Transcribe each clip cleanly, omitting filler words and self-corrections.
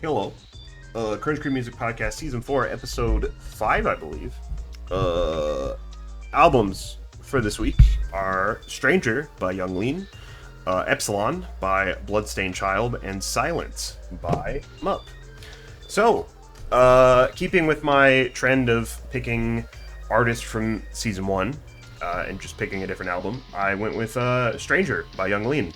Hello. Cringe Music Podcast, Season 4, Episode 5, I believe. Albums for this week are Stranger by Young Lean, Epsilon by Bloodstained Child, and Silence by Mupp. So, keeping with my trend of picking artists from Season 1 and just picking a different album, I went with Stranger by Young Lean.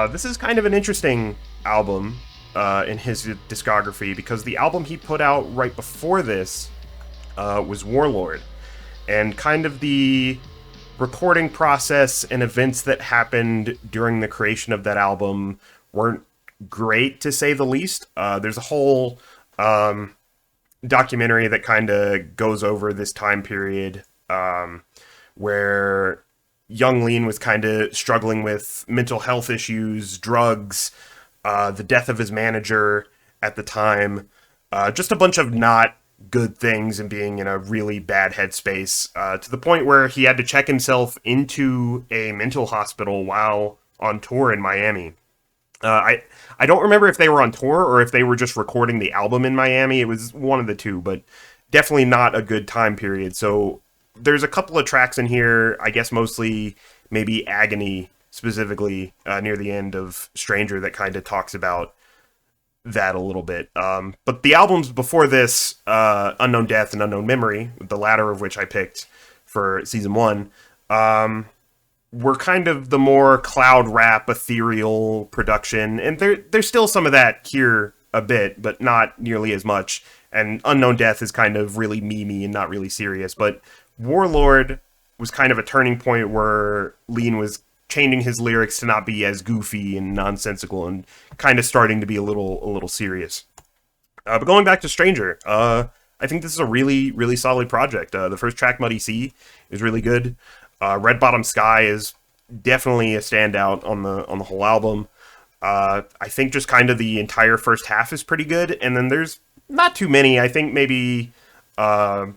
This is kind of an interesting album in his discography because the album he put out right before this was Warlord. And kind of the recording process and events that happened during the creation of that album weren't great, to say the least. There's a whole documentary that kind of goes over this time period where Young Lean was kind of struggling with mental health issues, drugs, the death of his manager at the time, just a bunch of not good things and being in a really bad headspace, to the point where he had to check himself into a mental hospital while on tour in Miami. I don't remember if they were on tour or if they were just recording the album in Miami. It was one of the two, but definitely not a good time period. So there's a couple of tracks in here, I guess mostly maybe Agony, specifically near the end of Stranger, that kind of talks about that a little bit. But the albums before this, Unknown Death and Unknown Memory, the latter of which I picked for Season 1, were kind of the more cloud rap, ethereal production. And there's still some of that here a bit, but not nearly as much. And Unknown Death is kind of really memey and not really serious. But Warlord was kind of a turning point where Lean was changing his lyrics to not be as goofy and nonsensical and kind of starting to be a little serious. But going back to Stranger, I think this is a really, really solid project. The first track, Muddy Sea, is really good. Red Bottom Sky is definitely a standout on the whole album. I think just kind of the entire first half is pretty good, and then there's not too many. I think maybe the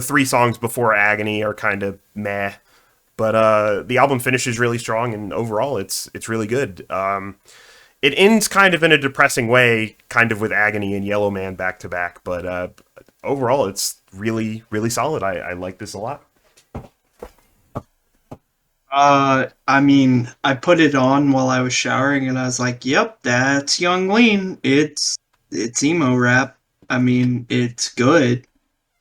three songs before Agony are kind of meh. But the album finishes really strong, and overall, it's really good. It ends kind of in a depressing way, kind of with Agony and Yellow Man back to back. But overall, it's really, really solid. I like this a lot. I put it on while I was showering, and I was like, "Yep, that's Young Lean. It's emo rap. I mean, it's good.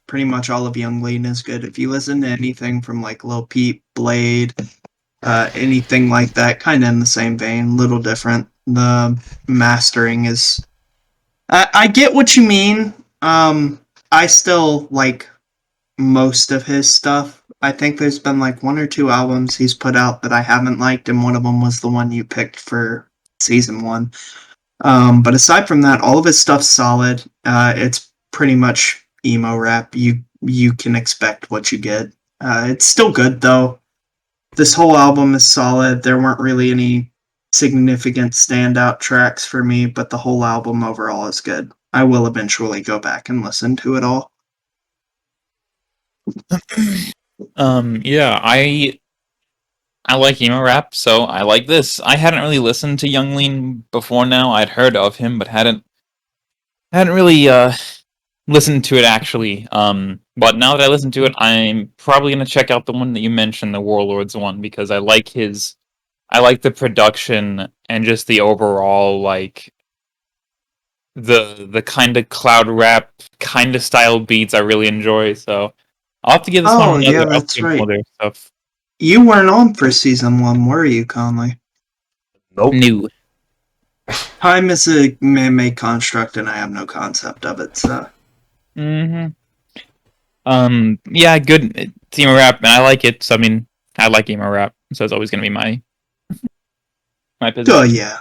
Pretty much all of Young Lean is good. If you listen to anything from like Lil Peep, Blade, anything like that, kind of in the same vein, little different. The mastering is. I get what you mean. I still like most of his stuff. I think there's been like one or two albums he's put out that I haven't liked, and one of them was the one you picked for Season 1. But aside from that, all of his stuff's solid. It's pretty much emo rap. You can expect what you get. It's still good though. This whole album is solid. There weren't really any significant standout tracks for me, but the whole album overall is good. I will eventually go back and listen to it all. Yeah, I like emo rap, so I like this. I hadn't really listened to Young Lean before now. I'd heard of him, but hadn't really listened to it actually. But now that I listened to it, I'm probably gonna check out the one that you mentioned, the Warlords one, because I like the production and just the overall like the kind of cloud rap kind of style beats I really enjoy. So I'll have to give this one Oh, yeah, another. I'll that's give some right. other stuff. You weren't on for Season 1, were you, Conley? Nope. New. Time is a man-made construct, and I have no concept of it, so... Mm-hmm. Yeah, good. It's emo rap, and I like it. So I mean, I like emo rap, so it's always gonna be my Oh, position. yeah.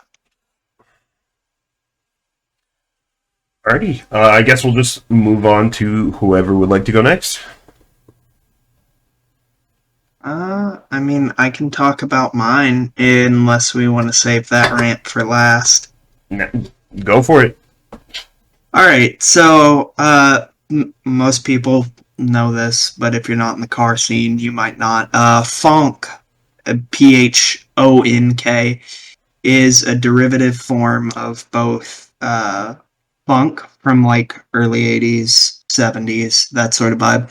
Alrighty. I guess we'll just move on to whoever would like to go next. I can talk about mine, unless we want to save that rant for last. Go for it. Alright, so, most people know this, but if you're not in the car scene, you might not. Phonk, Phonk, is a derivative form of both funk from like early 80s, 70s, that sort of vibe,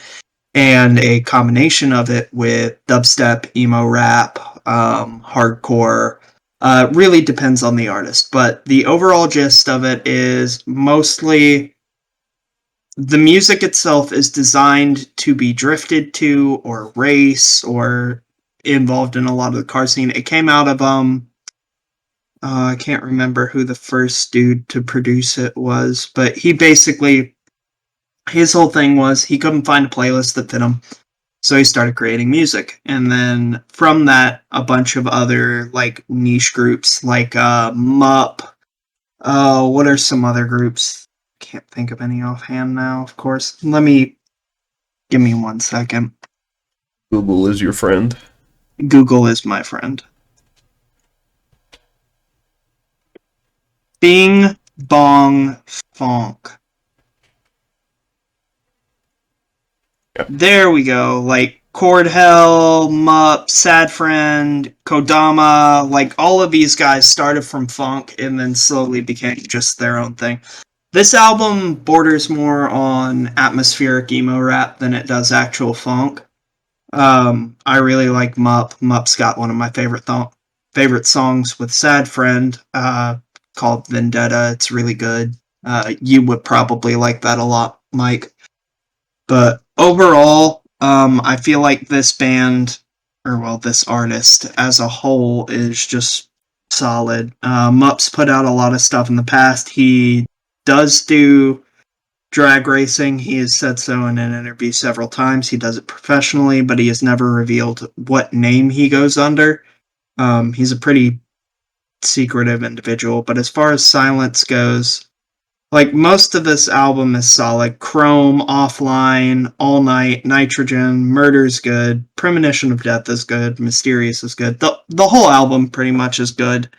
and a combination of it with dubstep, emo rap, hardcore. Really depends on the artist, but the overall gist of it is mostly the music itself is designed to be drifted to or race or involved in a lot of the car scene. It came out of I can't remember who the first dude to produce it was, but he basically his whole thing was he couldn't find a playlist that fit him. So he started creating music. And then from that a bunch of other like niche groups like Mupp. What are some other groups? Can't think of any offhand now, of course. Give me 1 second. Google is your friend. Google is my friend. Bing Bong Funk. Yeah. There we go. Like Chord Hell, Mupp, Sad Friend, Kodama, like all of these guys started from funk and then slowly became just their own thing. This album borders more on atmospheric emo rap than it does actual funk. I really like Mupp. Mupp's got one of my favorite songs with Sad Friend, called Vendetta. It's really good. You would probably like that a lot, Mike. But overall, I feel like this band, or well, this artist as a whole is just solid. Mupp's put out a lot of stuff in the past. He does do drag racing. He has said so in an interview several times. He does it professionally, but he has never revealed what name he goes under. He's a pretty secretive individual, but as far as Silence goes, like most of this album is solid. Chrome, Offline, All Night, Nitrogen, Murder's good, Premonition of Death is good, Mysterious is good. The whole album pretty much is good.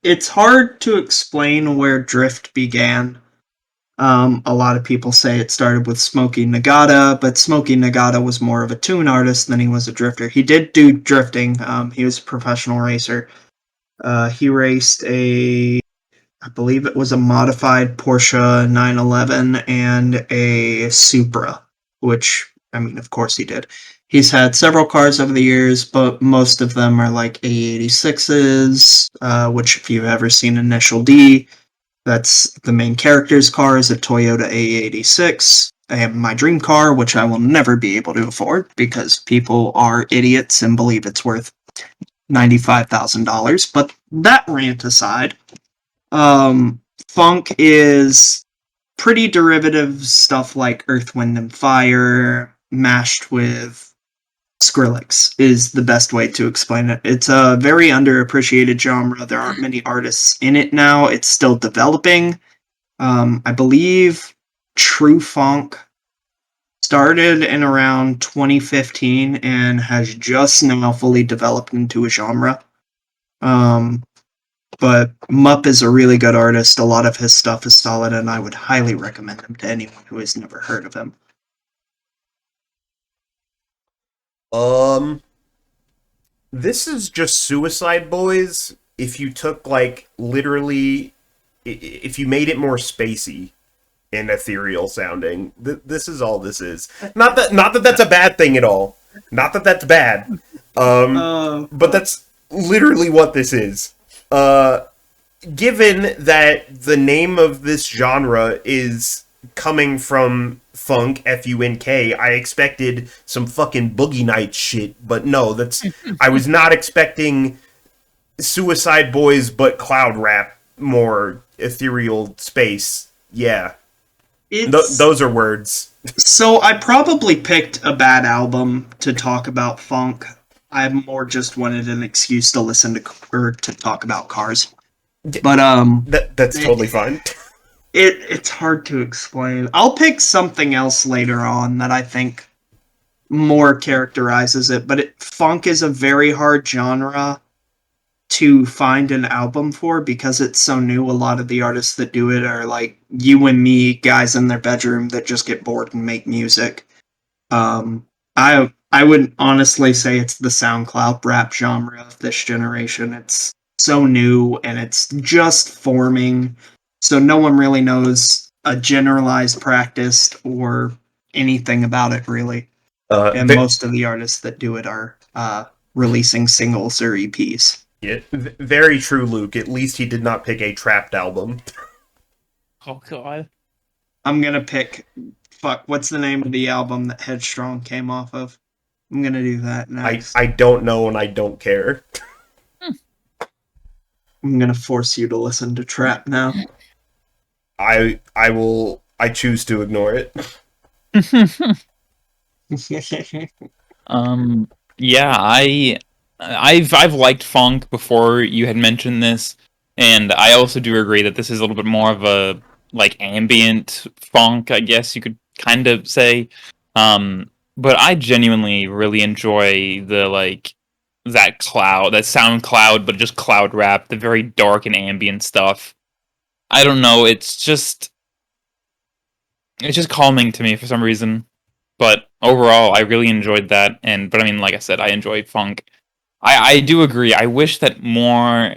It's hard to explain where Drift began. A lot of people say it started with Smokey Nagata, but Smokey Nagata was more of a tune artist than he was a drifter. He did do drifting. He was a professional racer. He raced I believe it was a modified Porsche 911 and a Supra, which, I mean, of course he did. He's had several cars over the years, but most of them are like A86s, which if you've ever seen Initial D, that's the main character's car is a Toyota A86. I have my dream car, which I will never be able to afford because people are idiots and believe it's worth $95,000. But that rant aside, funk is pretty derivative stuff like Earth, Wind, and Fire mashed with Skrillex is the best way to explain it. It's a very underappreciated genre. There aren't many artists in it now. It's still developing. I believe True Funk started in around 2015 and has just now fully developed into a genre. But Mupp is a really good artist. A lot of his stuff is solid, and I would highly recommend him to anyone who has never heard of him. Um, this is just Suicide Boys if you took, like, literally, if you made it more spacey and ethereal sounding. This is all this is. Not that that's a bad thing at all. Not that that's bad. But that's literally what this is. Given that the name of this genre is coming from funk, F-U-N-K, I expected some fucking Boogie Nights shit, but no, I was not expecting Suicide Boys, but cloud rap, more ethereal space. Yeah. Those are words. So I probably picked a bad album to talk about funk. I more just wanted an excuse to listen to or to talk about cars. But that's totally fine. It's hard to explain. I'll pick something else later on that I think more characterizes it, but funk is a very hard genre to find an album for because it's so new. A lot of the artists that do it are like you and me, guys in their bedroom that just get bored and make music. I I would honestly say it's the SoundCloud rap genre of this generation. It's so new and it's just forming, so no one really knows a generalized practice or anything about it really. And Ve- most of the artists that do it are releasing singles or EPs. yeah, very true, Luke. At least he did not pick a Trapped album. Oh god. I'm gonna pick. Fuck, what's the name of the album that Headstrong came off of? I'm gonna do that next. I don't know and I don't care. I'm gonna force you to listen to Trap now. I choose to ignore it. Um, yeah, I've liked funk before you had mentioned this, and I also do agree that this is a little bit more of a like ambient funk, I guess you could kind of say. But I genuinely really enjoy the like that sound cloud, but just cloud rap, the very dark and ambient stuff. I don't know, it's just calming to me for some reason. But overall, I really enjoyed that. But I mean, like I said, I enjoy funk. I do agree. I wish that more.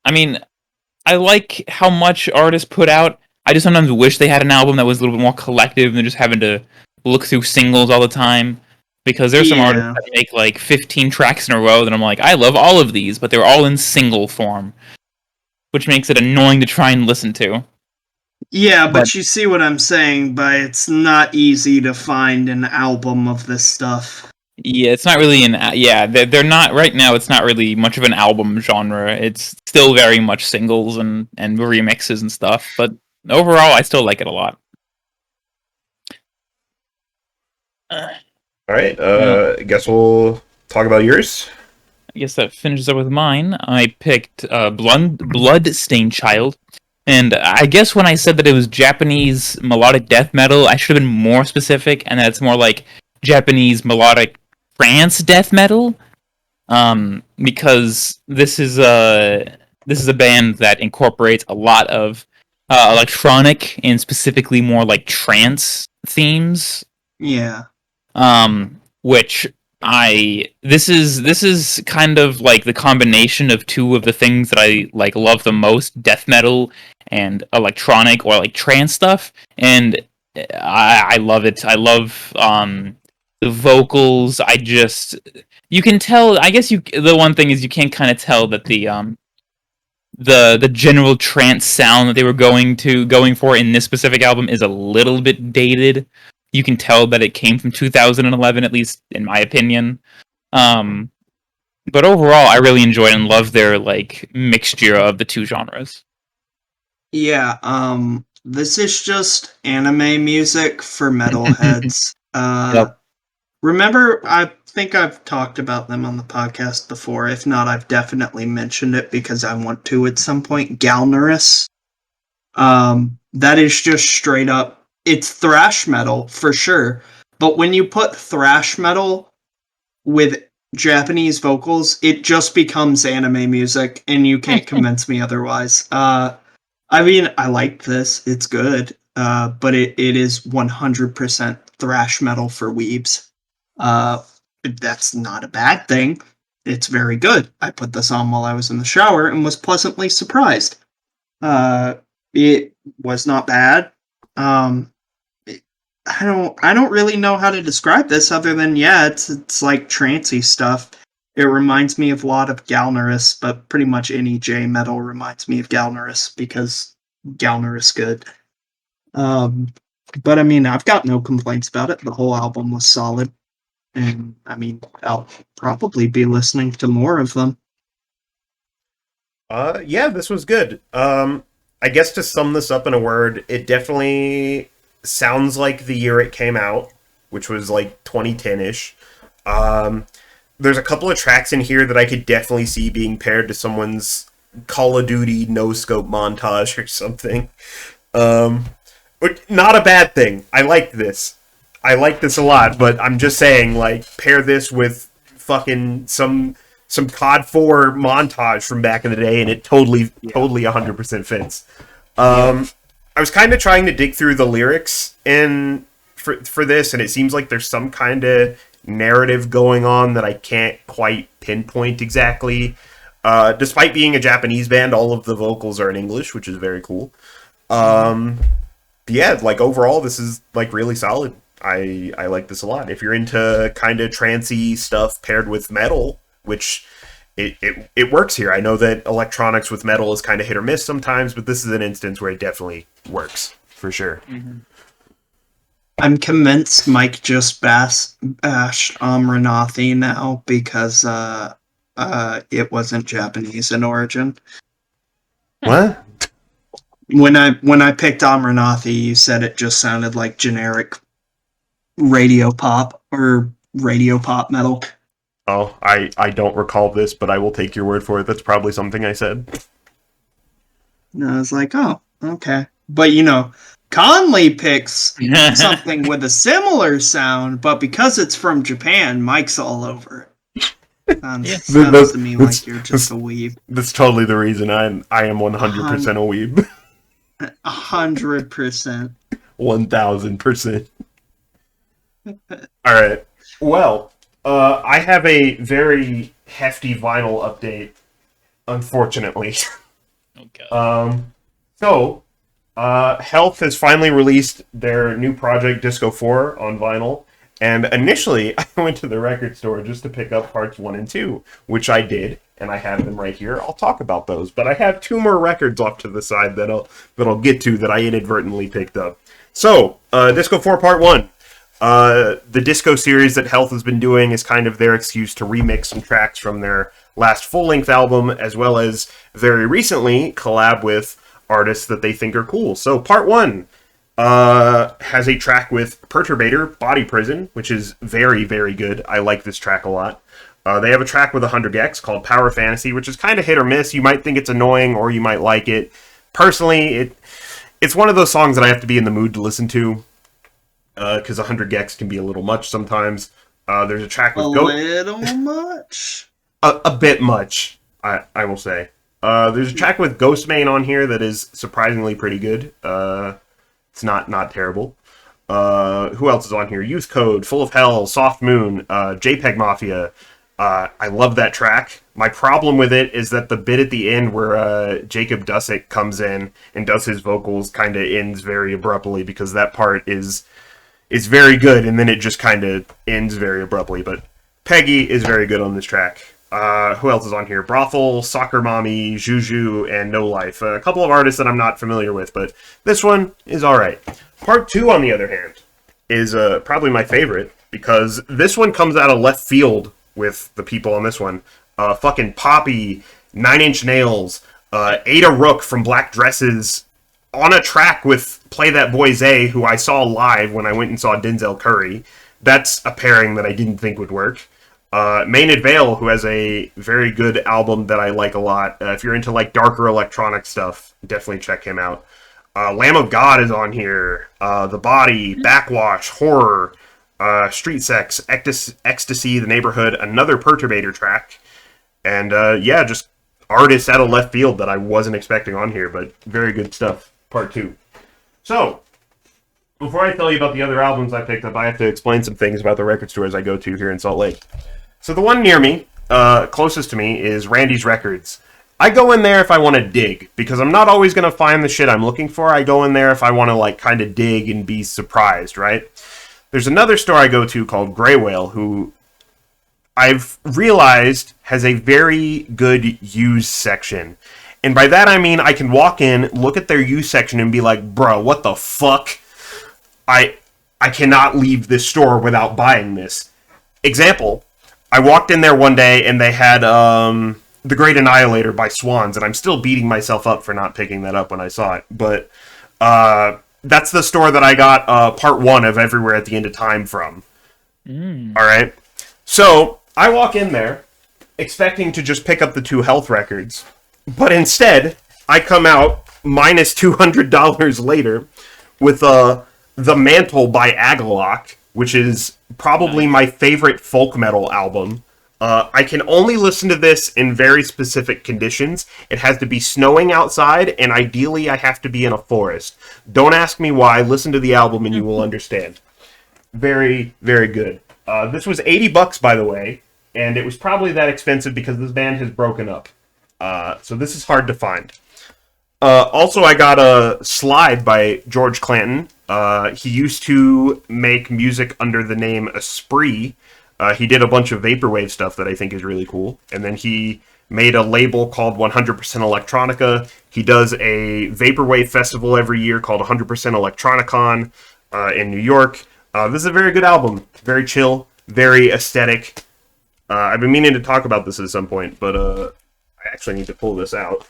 I mean, I like how much artists put out. I just sometimes wish they had an album that was a little bit more collective than just having to look through singles all the time. Because there's some artists Yeah. that make like 15 tracks in a row that I'm like, I love all of these, but they're all in single form, which makes it annoying to try and listen to. Yeah, But but you see what I'm saying, but it's not easy to find an album of this stuff. yeah, it's not really yeah, they're not right now. It's not really much of an album genre. It's still very much singles and remixes and stuff. But overall, I still like it a lot. Uh, All right. well, I guess we'll talk about yours. I guess that finishes up with mine. I picked Bloodstained Child, and I guess when I said that it was Japanese melodic death metal, I should have been more specific, and that's more like Japanese melodic trance death metal. Because this is a band that incorporates a lot of electronic and specifically more like trance themes. Yeah. Which this is kind of like the combination of two of the things that I like love the most: death metal and electronic or like trance stuff, and I love it. I love the vocals. You can tell. I guess the one thing is you can kind of tell that the general trance sound that they were going for in this specific album is a little bit dated. You can tell that it came from 2011, at least in my opinion. Um, but overall, I really enjoyed and love their like mixture of the two genres. Yeah, this is just anime music for metalheads. Yep. Remember, I think I've talked about them on the podcast before. If not, I've definitely mentioned it because I want to at some point. Galnerus. That is just straight up. It's thrash metal for sure, but when you put thrash metal with Japanese vocals, it just becomes anime music, and you can't convince me otherwise. I mean, I like this. It's good. But it is 100% thrash metal for weebs. Uh, that's not a bad thing. It's very good. I put this on while I was in the shower and was pleasantly surprised. Uh, it was not bad. Um, I don't really know how to describe this other than yeah, it's like trancey stuff. It reminds me of a lot of Galnerus, but pretty much any J metal reminds me of Galnerus because Galnerus good. Um, but I mean, I've got no complaints about it. The whole album was solid, and I mean, I'll probably be listening to more of them. Yeah, this was good. I guess to sum this up in a word, it definitely sounds like the year it came out, which was like 2010-ish. There's a couple of tracks in here that I could definitely see being paired to someone's Call of Duty no-scope montage or something. But not a bad thing. I like this. I like this a lot, but I'm just saying, like, pair this with fucking some COD 4 montage from back in the day, and it totally 100% fits. I was kind of trying to dig through the lyrics for this, and it seems like there's some kind of narrative going on that I can't quite pinpoint exactly. Despite being a Japanese band, all of the vocals are in English, which is very cool. Yeah, like overall, this is like really solid. I like this a lot. If you're into kind of trancey stuff paired with metal, which it works here. I know that electronics with metal is kind of hit or miss sometimes, but this is an instance where it definitely works for sure. Mm-hmm. I'm convinced Mike just bashed Amranathi now because it wasn't Japanese in origin. What? When I picked Amranathi, you said it just sounded like generic radio pop or radio pop metal. Oh, I don't recall this, but I will take your word for it. That's probably something I said. And I was like, oh, okay. But Conley picks something with a similar sound, but because it's from Japan, Mike's all over it. Sounds to me like you're just a weeb. That's totally the reason I am 100% a weeb. 100%. 1000%. Alright. Well, I have a very hefty vinyl update, unfortunately. Okay. Health has finally released their new project, Disco 4, on vinyl. And initially, I went to the record store just to pick up parts 1 and 2, which I did, and I have them right here. I'll talk about those. But I have 2 more records off to the side that I'll get to that I inadvertently picked up. So, Disco 4 Part 1. The disco series that Health has been doing is kind of their excuse to remix some tracks from their last full-length album, as well as very recently collab with artists that they think are cool. So Part 1 has a track with Perturbator, Body Prison, which is very, very good. I like this track a lot. They have a track with 100 gecs called Power Fantasy, which is kind of hit or miss. You might think it's annoying or you might like it. Personally, it's one of those songs that I have to be in the mood to listen to, because 100 gecs can be a little much sometimes. There's a track with... little much? A bit much, I will say. There's a track with Ghostmane on here that is surprisingly pretty good. It's not terrible. Who else is on here? Youth Code, Full of Hell, Soft Moon, JPEG Mafia. I love that track. My problem with it is that the bit at the end where Jacob Dusick comes in and does his vocals kind of ends very abruptly, because that part is very good, and then it just kind of ends very abruptly. But Peggy is very good on this track. Who else is on here? Brothel, Soccer Mommy, Juju, and No Life. A couple of artists that I'm not familiar with, but this one is alright. Part 2, on the other hand, is probably my favorite, because this one comes out of left field with the people on this one. Fucking Poppy, 9 Inch Nails, Ada Rook from Black Dresses, on a track with Play That Boy Zay, who I saw live when I went and saw Denzel Curry. That's a pairing that I didn't think would work. Maynard Vale, who has a very good album that I like a lot. If you're into like darker electronic stuff, definitely check him out. Lamb of God is on here. The Body, Backwash, Horror, Street Sex, Ecstasy, The Neighborhood, another Perturbator track. And yeah, just artists out of left field that I wasn't expecting on here, but very good stuff. Part 2. So, before I tell you about the other albums I picked up, I have to explain some things about the record stores I go to here in Salt Lake. So the one near me, closest to me, is Randy's Records. I go in there if I want to dig, because I'm not always going to find the shit I'm looking for. I go in there if I want to, like, kind of dig and be surprised, right? There's another store I go to called Grey Whale, who I've realized has a very good used section. And by that I mean I can walk in, look at their used section, and be like, bro, what the fuck? I cannot leave this store without buying this. Example, I walked in there one day and they had The Great Annihilator by Swans, and I'm still beating myself up for not picking that up when I saw it. But that's the store that I got part 1 of Everywhere at the End of Time from. Alright? So, I walk in there expecting to just pick up the 2 Health records, but instead, I come out minus $200 later with The Mantle by Agalloch, which is probably my favorite folk metal album. I can only listen to this in very specific conditions. It has to be snowing outside, and ideally I have to be in a forest. Don't ask me why. Listen to the album and you will understand. Very, very good. This was $80, by the way, and it was probably that expensive because this band has broken up. So this is hard to find. Also, I got a Slide by George Clanton. He used to make music under the name Esprit. He did a bunch of vaporwave stuff that I think is really cool. And then he made a label called 100% Electronica. He does a vaporwave festival every year called 100% Electronicon in New York. This is a very good album. Very chill, very aesthetic. I've been meaning to talk about this at some point, but I actually need to pull this out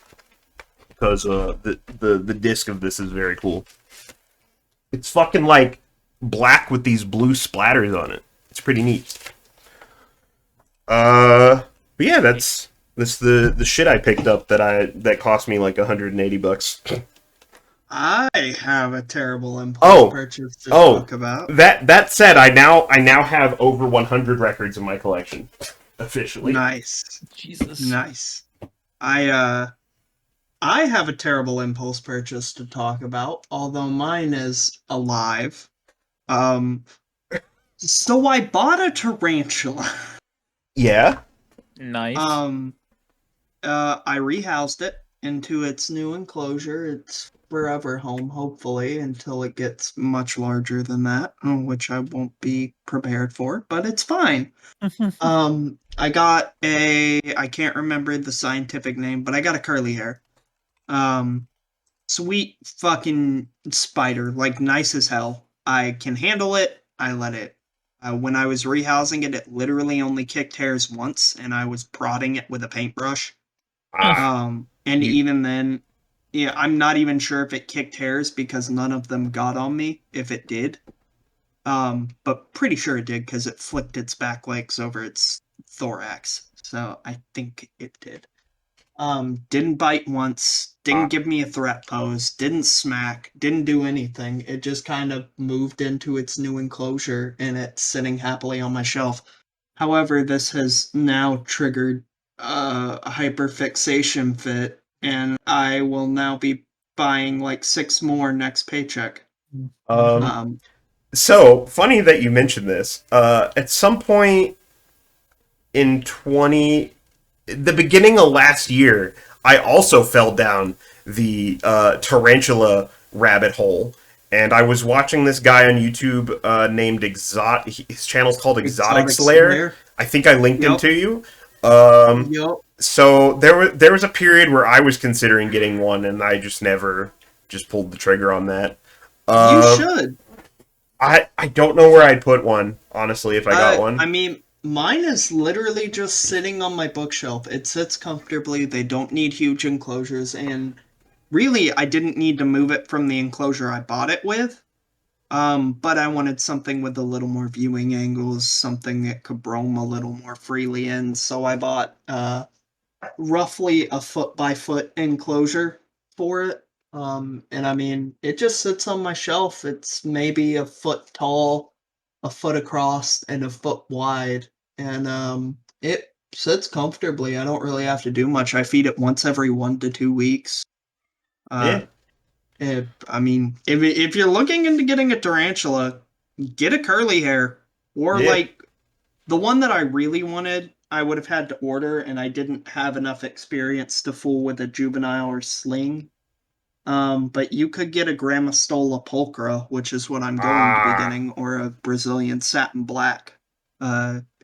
because the disc of this is very cool. It's fucking like black with these blue splatters on it. It's pretty neat. But yeah, that's the shit I picked up that cost me like $180. I have a terrible impulse purchase to talk about. That said, I now have over 100 records in my collection officially. Nice, Jesus. nice. I have a terrible impulse purchase to talk about, although mine is alive. So I bought a tarantula. Yeah. Nice. I rehoused it into its new enclosure. It's forever home, hopefully, until it gets much larger than that, which I won't be prepared for, but it's fine. I got I can't remember the scientific name, but I got a curly hair. Sweet fucking spider, like nice as hell. I can handle it. I let it. When I was rehousing it, it literally only kicked hairs once, and I was prodding it with a paintbrush. And You- even then, yeah, I'm not even sure if it kicked hairs because none of them got on me. If it did, but pretty sure it did because it flicked its back legs over its thorax. So I think it did. Didn't bite once, didn't give me a threat pose, didn't smack, didn't do anything. It just kind of moved into its new enclosure and it's sitting happily on my shelf. However, this has now triggered a hyperfixation fit, and I will now be buying like 6 more next paycheck. um. Um, So funny that you mentioned this. At some point in the beginning of last year, I also fell down the tarantula rabbit hole, and I was watching this guy on YouTube named His channel's called Exotic Slayer. I think I linked him Yep. to you. Yup. So there was a period where I was considering getting one, and I just never just pulled the trigger on that. You should. I don't know where I'd put one, honestly, if I got one. I mean, mine is literally just sitting on my bookshelf. It sits comfortably. They don't need huge enclosures, and really, I didn't need to move it from the enclosure I bought it with. But I wanted something with a little more viewing angles, something it could roam a little more freely in. So I bought roughly a foot by foot enclosure for it. And I mean, it just sits on my shelf. It's maybe a foot tall, a foot across, and a foot wide. And it sits comfortably. I don't really have to do much. I feed it once every 1 to 2 weeks. Uh, Yeah. I mean, if you're looking into getting a tarantula, get a curly hair. Or Yeah. like the one that I really wanted, I would have had to order, and I didn't have enough experience to fool with a juvenile or sling. But you could get a Gramastola pulchra, which is what I'm going to be Ah. getting, or a Brazilian satin black,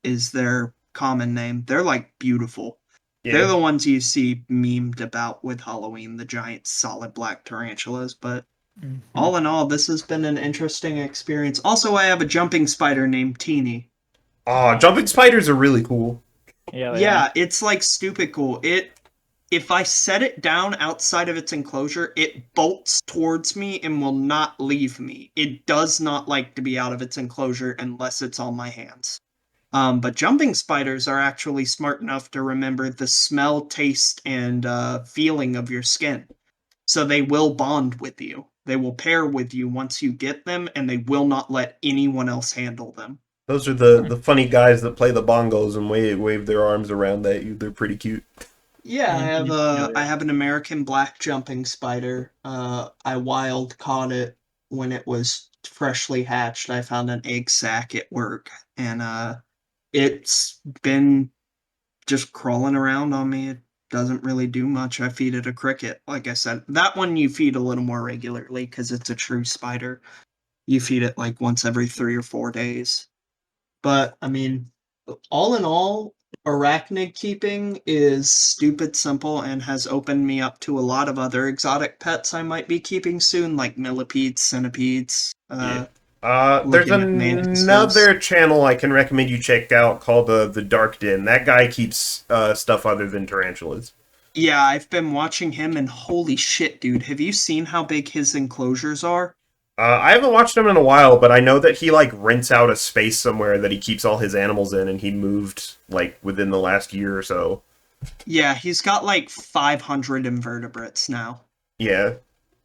is their common name. They're like beautiful. They're Yeah. the ones you see memed about with Halloween, the giant solid black tarantulas. But all in all, this has been an interesting experience. Also, I have a jumping spider named Teeny. Oh, jumping spiders are really cool. Yeah, Yeah, it's like stupid cool. If I set it down outside of its enclosure, it bolts towards me and will not leave me. It does not like to be out of its enclosure unless it's on my hands. But jumping spiders are actually smart enough to remember the smell, taste, and feeling of your skin. So they will bond with you. They will pair with you once you get them, and they will not let anyone else handle them. Those are the funny guys that play the bongos and wave their arms around at you. They're pretty cute. Yeah, Yeah, I have an American black jumping spider. I wild caught it when it was freshly hatched. I found an egg sac at work, and it's been just crawling around on me. It doesn't really do much. I feed it a cricket. Like I said, that one you feed a little more regularly because it's a true spider. You feed it like once every 3 or 4 days. But I mean, all in all, arachnid keeping is stupid simple and has opened me up to a lot of other exotic pets I might be keeping soon, like millipedes, centipedes, Yeah. There's looking at mantises. another channel I can recommend you check out called the Dark Den. That guy keeps stuff other than tarantulas. Yeah, I've been watching him and holy shit, dude. Have you seen how big his enclosures are? I haven't watched him in a while, but I know that he like rents out a space somewhere that he keeps all his animals in, and he moved like within the last year or so. Yeah, he's got like 500 invertebrates now. Yeah,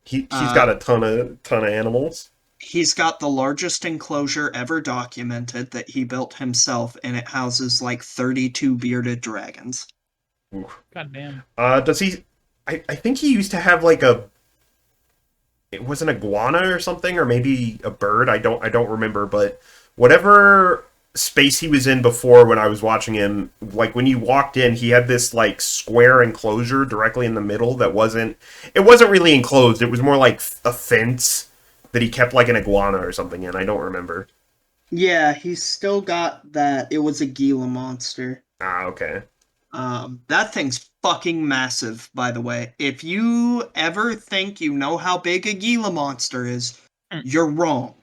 he's Uh, got a ton of animals. he's got the largest enclosure ever documented that he built himself, and it houses like 32 bearded dragons. God damn. Does he? I think he used to have like a it was an iguana or something, or maybe a bird. I don't remember, but whatever space he was in before when I was watching him, like when you walked in, he had this like square enclosure directly in the middle that wasn't really enclosed. It was more like a fence that he kept like an iguana or something in. I don't remember. Yeah, he's still got that. It was a Gila monster. Ah, okay. That thing's fucking massive, by the way. If you ever think you know how big a Gila monster is, Hmm. you're wrong.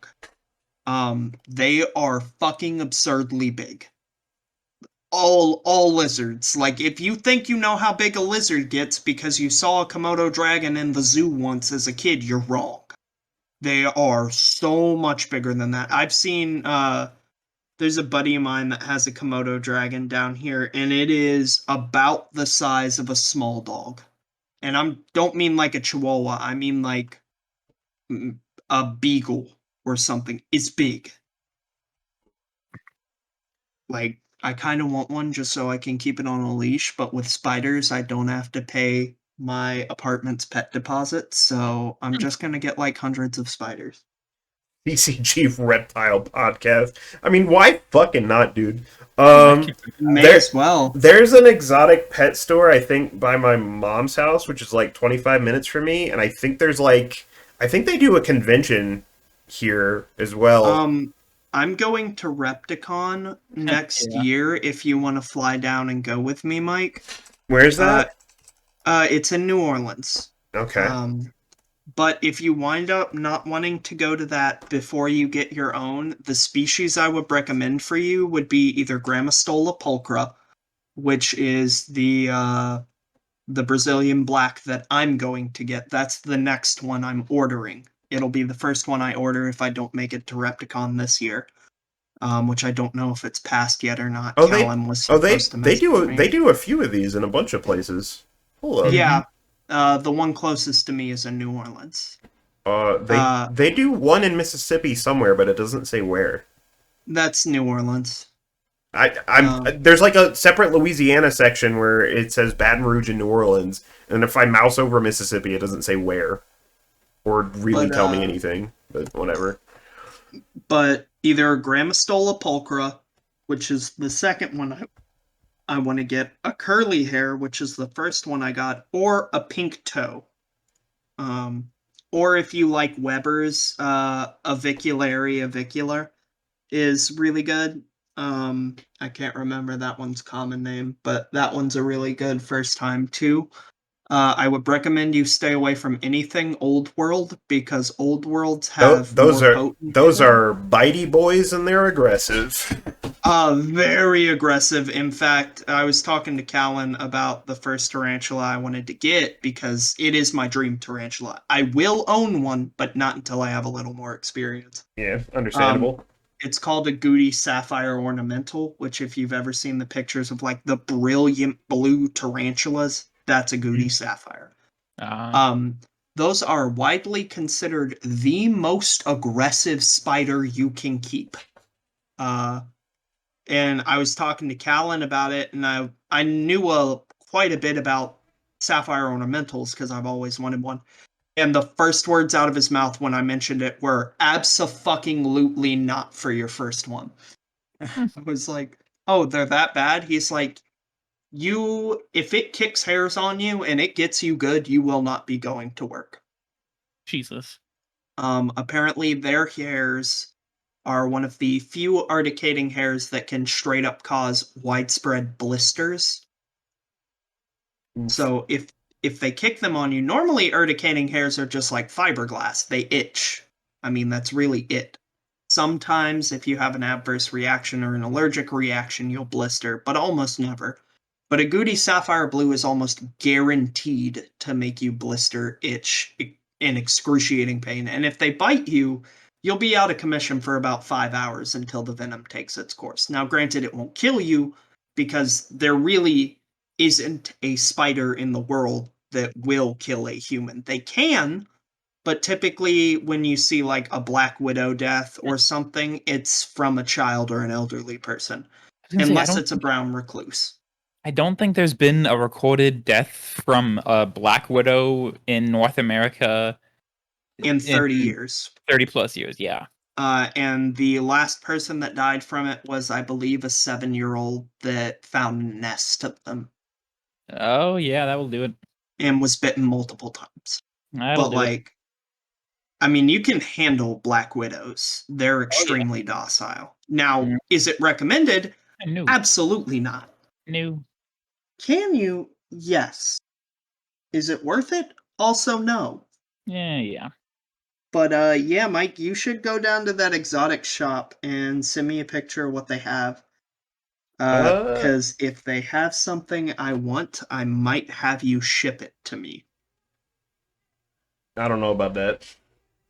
They are fucking absurdly big. All lizards. Like if you think you know how big a lizard gets because you saw a Komodo dragon in the zoo once as a kid, you're wrong. They are so much bigger than that. I've seen there's a buddy of mine that has a Komodo dragon down here, and it is about the size of a small dog. And I don't mean like a Chihuahua. I mean like a beagle or something. It's big. Like I kind of want one just so I can keep it on a leash, but with spiders, I don't have to pay my apartment's pet deposit, so I'm just gonna get like hundreds of spiders. PCG Reptile Podcast. I mean, why fucking not, dude? I'd keep it. May There, as well. there's an exotic pet store, I think, by my mom's house, which is like 25 minutes from me, and I think they do a convention here as well. I'm going to Repticon next Yeah. year if you want to fly down and go with me, Mike. Where's Uh, that? it's in New Orleans. Okay. Um, but if you wind up not wanting to go to that before you get your own, the species I would recommend for you would be either Grammostola pulchra, which is the Brazilian black that I'm going to get. That's the next one I'm ordering. It'll be the first one I order if I don't make it to Repticon this year. Which I don't know if it's passed yet or not. Oh, they Callum was oh they supposed to they message do me. they do a few of these in a bunch of places. Hold up. Mm-hmm. Yeah, the one closest to me is in New Orleans. They Uh, they do one in Mississippi somewhere, but it doesn't say where. that's New Orleans. I'm Um, there's like a separate Louisiana section where it says Baton Rouge and New Orleans, and if I mouse over Mississippi, it doesn't say where or really but tell me anything. But whatever. but either Grammostola pulchra, which is the second one I want to get, a curly hair, which is the first one I got, or a pink toe. Um, or if you like Weber's, avicular is really good. I can't remember that one's common name, but that one's a really good first time too. I would recommend you stay away from anything old world because old worlds Those have those more are potent those venom. are bitey boys and they're aggressive. Very aggressive. In fact, I was talking to Callan about the first tarantula I wanted to get because it is my dream tarantula. I will own one, but not until I have a little more experience. Yeah, Um, understandable. it's called a Goody Sapphire Ornamental, which if you've ever seen the pictures of like the brilliant blue tarantulas, that's a Goody Sapphire. Uh, Um, those are widely considered the most aggressive spider you can keep. Uh, and I was talking to Callan about it, and I knew quite a bit about sapphire ornamentals because I've always wanted one. And the first words out of his mouth when I mentioned it were abso-fucking-lutely not for your first one. Hmm. I was like, oh, they're that bad? He's like, if it kicks hairs on you and it gets you good, you will not be going to work. Jesus. Apparently their hairs are one of the few articating hairs that can straight up cause widespread blisters. Oof. So if they kick them on you, normally urticating hairs are just like fiberglass. They itch. I mean, that's really it. Sometimes if you have an adverse reaction or an allergic reaction, you'll blister, but almost never. But a Goody Sapphire Blue is almost guaranteed to make you blister, itch, in excruciating pain. And if they bite you, you'll be out of commission for about 5 hours until the venom takes its course. Now, granted, it won't kill you because there really isn't a spider in the world that will kill a human. They can, but typically when you see like a black widow death or something, it's from a child or an elderly person, I was gonna say unless it's a brown recluse. I don't think there's been a recorded death from a Black Widow in North America In in 30 years. 30 plus years. Yeah. And the last person that died from it was, I believe, a 7-year-old that found a nest of them Oh yeah, that will do it. and was bitten multiple times. That'll But do it. like, I mean, you can handle black widows. They're Oh yeah. extremely docile. Now, Mm, is it recommended? I knew. Absolutely not. Knew. Can you? Yes. Is it worth it? Also, no. Yeah, yeah. But yeah, Mike, you should go down to that exotic shop and send me a picture of what they have. Uh, Because if they have something I want, I might have you ship it to me. I don't know about that.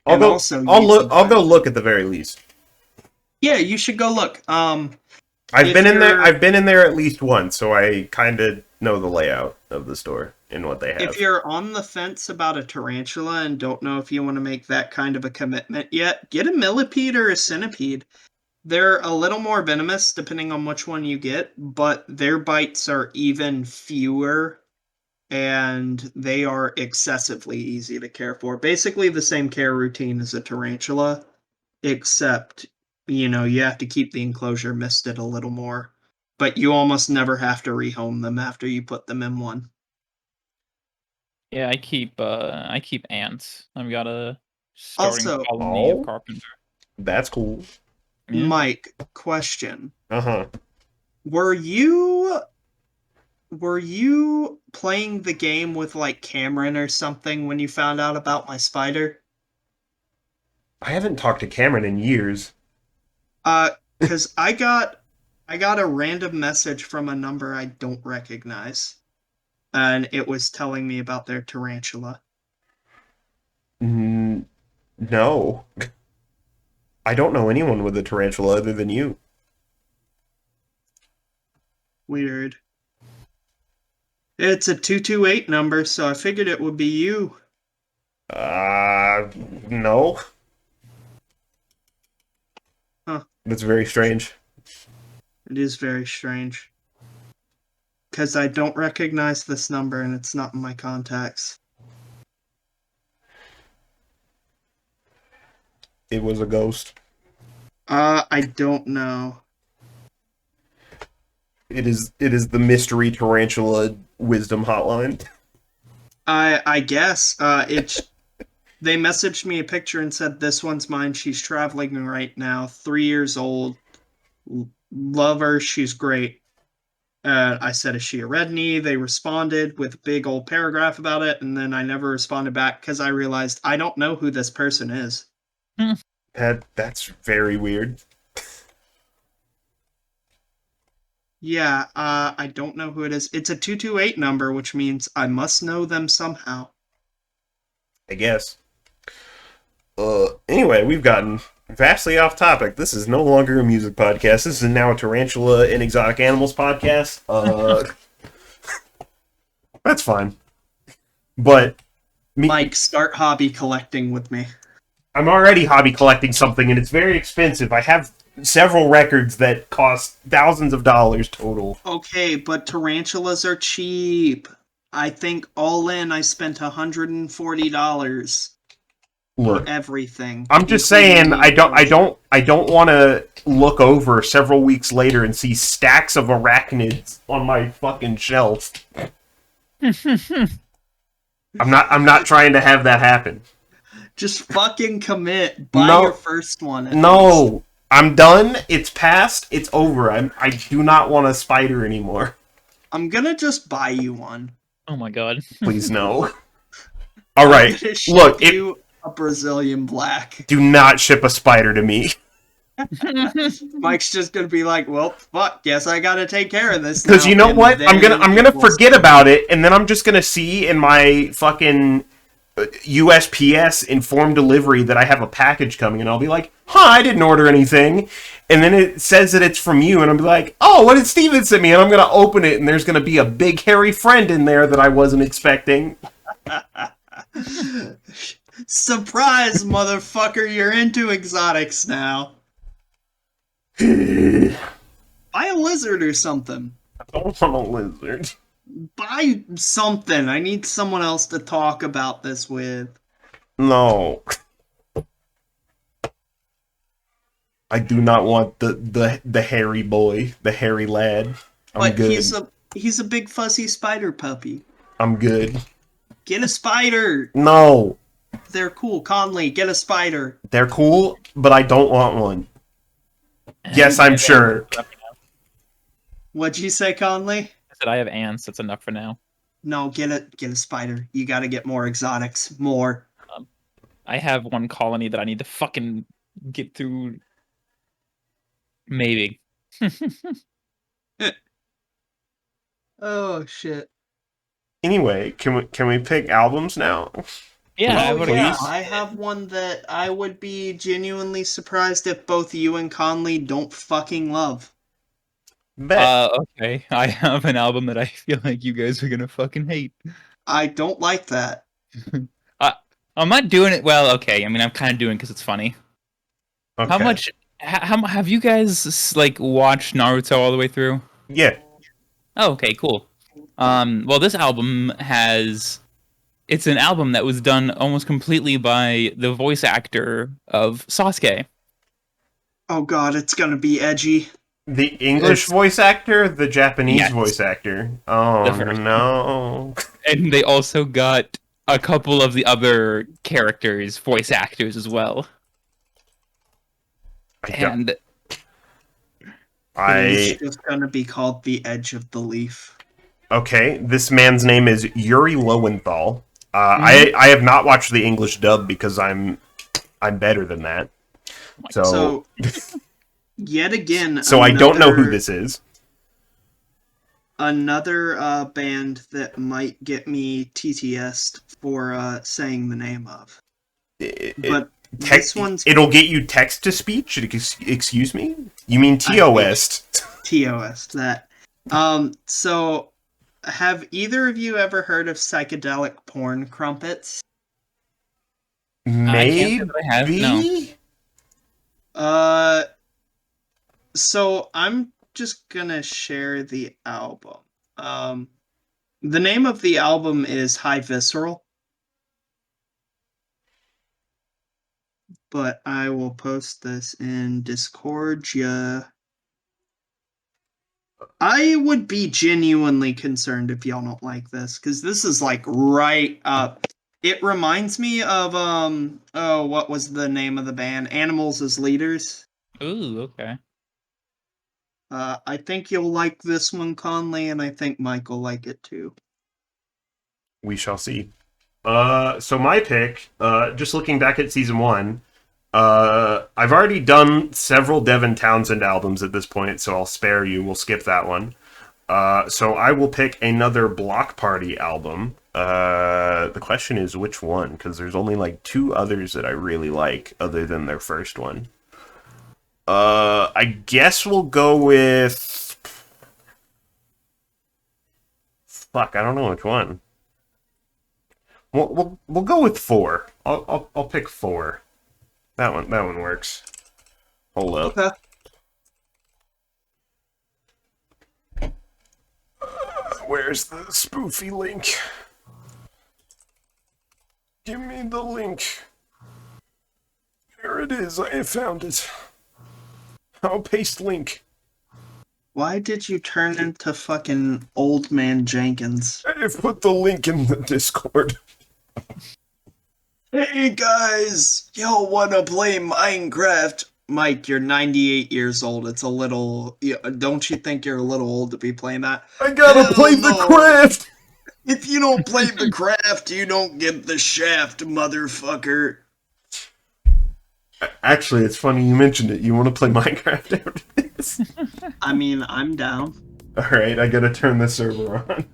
And also, I'll you look. can I'll go find look at the very least. Yeah, you should go look. I've If been in there. you're I've been in there at least once, so I kind of know the layout of the store and what they if have. you're on the fence about a tarantula and don't know if you want to make that kind of a commitment yet, get a millipede or a centipede. They're a little more venomous depending on which one you get, but their bites are even fewer and they are excessively easy to care for. Basically the same care routine as a tarantula, except, you have to keep the enclosure misted a little more. But you almost never have to rehome them after you put them in one. Yeah, I keep ants. I've got a starting Also, colony of Oh, carpenter. that's cool. Yeah. Mike, question. Uh-huh. Were you were you playing the game with like Cameron or something when you found out about my spider? I haven't talked to Cameron in years. Cuz I got a random message from a number I don't recognize and it was telling me about their tarantula. No. I don't know anyone with a tarantula other than you. Weird. It's a 228 number, so I figured it would be you. Uh, no. Huh. That's very strange. It is very strange. Because I don't recognize this number and it's not in my contacts. It was a ghost. I don't know. It is the mystery tarantula wisdom hotline. I guess. They messaged me a picture and said, "This one's mine. She's traveling right now. 3 years old. Love her. She's great." I said, "Is she a red knee?" They responded with a big old paragraph about it, and then I never responded back because I realized I don't know who this person is. Hmm. That's very weird. Yeah, I don't know who it is. It's a 228 number, which means I must know them somehow. I guess. Anyway, we've gotten vastly off topic. This is no longer a music podcast. This is now a tarantula and exotic animals podcast. That's fine. But Mike, start hobby collecting with me. I'm already hobby collecting something, and it's very expensive. I have several records that cost thousands of dollars total. Okay, but tarantulas are cheap. I think all in, I spent $140 for Look, everything, I'm just including saying the enclosure. I don't want to look over several weeks later and see stacks of arachnids on my fucking shelf. I'm not trying to have that happen. Just fucking commit. Buy your No, first one at least. no. I'm done. It's past. It's over. I do not want a spider anymore. I'm gonna just buy you one. Oh my god. Please no. All I'm right. gonna ship Look, you a Brazilian black. do not ship a spider to me. Mike's just gonna be like, well, fuck, guess I gotta take care of this Because now. you know And what? then I'm it gonna will forget start. about it, and then I'm just gonna see in my fucking USPS informed delivery that I have a package coming, and I'll be like, "Huh, I didn't order anything," and then it says that it's from you, and I'll be like, "Oh, what did Steven send me?" And I'm gonna open it, and there's gonna be a big hairy friend in there that I wasn't expecting. Surprise, motherfucker, you're into exotics now. I Buy a lizard or something. don't want a lizard. Buy something. I need someone else to talk about this with. No. I do not want the hairy boy, the hairy lad. I'm But good. he's a big fuzzy spider puppy. I'm good. Get a spider. No. They're cool. Conley, get a spider. They're cool, but I don't want one. Yes, I'm sure. What'd you say, Conley? I said I have ants. That's enough for now. No, get a spider. You gotta get more exotics. More. I have one colony that I need to fucking get through. Maybe. Oh shit. Anyway, can we pick albums now? Yeah, I Oh would yeah, please. I have one that I would be genuinely surprised if both you and Conley don't fucking love. Bet. Okay. I have an album that I feel like you guys are gonna fucking hate. I don't like that. Uh, I'm not doing it well. Okay, I mean I'm kind of doing it because it's funny. Okay. How much? How have you guys like watched Naruto all the way through? Yeah. Oh, okay, cool. Well, this album has. It's an album that was done almost completely by the voice actor of Sasuke. Oh god, it's gonna be edgy. The English It's- voice actor, the Japanese Yes. voice actor. Oh The first. no. And they also got a couple of the other characters, voice actors as well. And It's I just gonna be called The Edge of the Leaf. okay. This man's name is Yuri Lowenthal. Mhm. I have not watched the English dub because I'm better than that. So So yet again, so I don't know who this is. Another band that might get me TTS'd for saying the name of. But this one's It'll get you text to speech. Excuse me. You mean TOS? TOS. That. So, have either of you ever heard of psychedelic porn crumpets? I can't say that I have. No. Maybe. So I'm just gonna share the album. The name of the album is High Visceral, but I will post this in Discord. Yeah. I would be genuinely concerned if y'all don't like this, because this is like right up. It reminds me of oh, what was the name of the band? Animals as Leaders. Ooh, okay. I think you'll like this one, Conley, and I think Mike will like it too. We shall see. So my pick, just looking back at season 1, I've already done several Devin Townsend albums at this point, so I'll spare you. We'll skip that one. So I will pick another Block Party album. The question is which one, because there's only like 2 others that I really like other than their first one. I guess we'll go with... Fuck, I don't know which one. We'll go with 4. I'll pick 4. That one works. Hold up. Okay. where's the spoofy link? Give me the link. There it is, I have found it. I'll paste link. Why did you turn into fucking Old Man Jenkins? I have put the link in the Discord. Hey guys, y'all wanna play Minecraft? Mike, you're 98 years old. It's a little... Don't you think you're a little old to be playing that? I gotta Hell play the no. craft! If you don't play the craft, you don't get the shaft, motherfucker. Actually, it's funny you mentioned it. You want to play Minecraft after this? I mean, I'm down. Alright, I gotta turn the server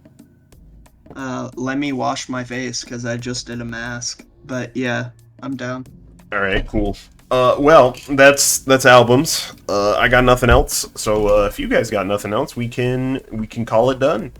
on. Let me wash my face, because I just did a mask. But yeah, I'm down. Alright, cool. Well, that's albums. I got nothing else, so if you guys got nothing else, we can call it done.